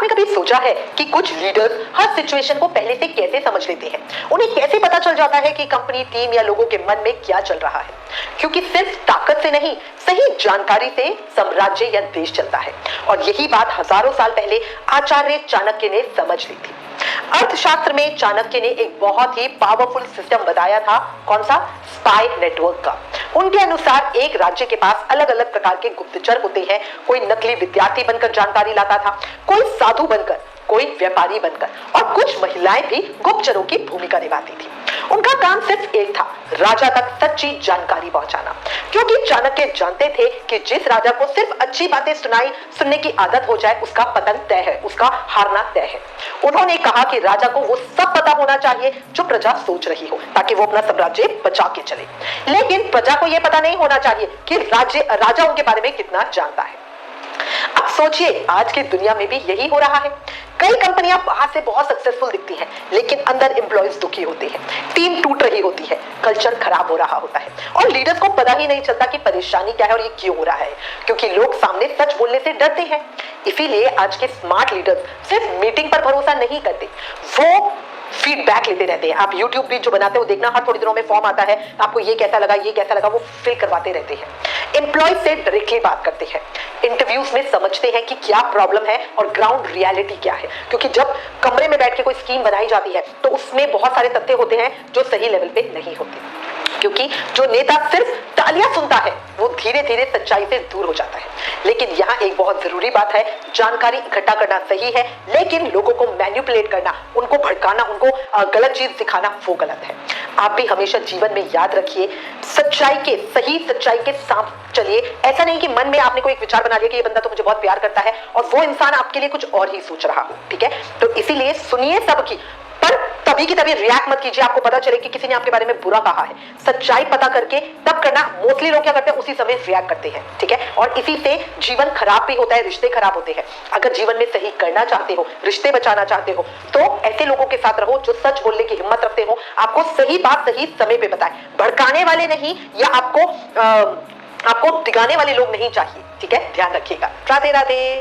आपने कभी सोचा है कि कुछ लीडर्स हर सिचुएशन को पहले से कैसे समझ लेते हैं? उन्हें कैसे पता चल जाता है कि कंपनी, टीम या लोगों के मन में क्या चल रहा है? क्योंकि सिर्फ ताकत से नहीं, सही जानकारी से साम्राज्य या देश चलता है। और यही बात हजारों साल पहले आचार्य चाणक्य ने समझ ली थी। अर्थशास्त्र में चाणक्य ने एक बहुत ही पावरफुल सिस्टम बताया था। कौन सा? स्पाई नेटवर्क का। उनके अनुसार एक राज्य के पास अलग अलग प्रकार के गुप्तचर होते हैं। कोई नकली विद्यार्थी बनकर जानकारी लाता था, कोई साधु बनकर, कोई व्यापारी बनकर, और कुछ महिलाएं भी गुप्तचरों की भूमिका निभाती थी। उनका काम सिर्फ एक था, राजा तक सच्ची जानकारी पहुंचाना। क्योंकि चाणक्य जानते थे कि जिस राजा को सिर्फ अच्छी बातें सुनने की आदत हो जाए, उसका पतन तय है, उसका हारना तय है। उन्होंने कहा कि राजा को वो सब पता होना चाहिए जो प्रजा सोच रही हो, ताकि वो अपना साम्राज्य बचा के चले। लेकिन प्रजा को यह पता नहीं होना चाहिए कि राजा उनके बारे में कितना जानता है। अब सोचिए, आज की दुनिया में भी यही हो रहा है। कई कंपनियां बाहर से बहुत सक्सेसफुल दिखती हैं, लेकिन अंदर एम्प्लॉइज दुखी होते हैं, टीम टूट रही होती है, कल्चर खराब हो रहा होता है, और लीडर्स को पता ही नहीं चलता कि परेशानी क्या है और ये क्यों हो रहा है, क्योंकि लोग सामने सच बोलने से डरते हैं। इसीलिए आज के स्मार्ट लीडर्स सिर्फ मीटिंग पर भरोसा नहीं करते, वो फीडबैक लेते रहते हैं। आप यूट्यूब भी जो बनाते हो देखना, हर थोड़ी दिनों में फॉर्म आता है, आपको ये कैसा लगा, ये कैसा लगा, वो फिल करवाते रहते हैं। एम्प्लॉय से डायरेक्टली बात करते हैं, इंटरव्यूज में समझते हैं कि क्या प्रॉब्लम है और ग्राउंड रियलिटी क्या है। क्योंकि जब कमरे में बैठ के कोई स्कीम बनाई जाती है तो उसमें बहुत सारे तथ्य होते हैं जो सही लेवल पे नहीं होते। क्योंकि जो नेता सिर्फ तालियां सुनता है, वो धीरे धीरे सच्चाई से दूर हो जाता है। लेकिन यहाँ एक बहुत जरूरी बात है, जानकारी इकट्ठा करना सही है, लेकिन लोगों को मैनिपुलेट करना, उनको भड़काना, उनको गलत चीज दिखाना, वो गलत है। आप भी हमेशा जीवन में याद रखिए, सही सच्चाई के साथ चलिए। ऐसा नहीं कि मन में आपने कोई एक विचार बना लिया कि ये बंदा तो मुझे बहुत प्यार करता है और वो इंसान आपके लिए कुछ और ही सोच रहा हो। ठीक है, तो इसीलिए सुनिए सबकी, पर तभी की तभी रिएक्ट मत कीजिए। आपको पता चले कि किसी ने आपके बारे में बुरा कहा है, सच्चाई पता करके तब करना। मोस्टली लोग क्या करते हैं, उसी समय रिएक्ट करते हैं। ठीक है, और इसी से जीवन खराब भी होता है, रिश्ते खराब होते हैं। अगर जीवन में सही करना चाहते हो, रिश्ते बचाना चाहते हो, तो ऐसे लोगों के साथ रहो जो सच बोलने की हिम्मत रखते हो, आपको सही बात सही समय पे बताए। भड़काने वाले नहीं, या आपको टिकाने वाले लोग नहीं चाहिए। ठीक है, ध्यान रखिएगा। राधे राधे।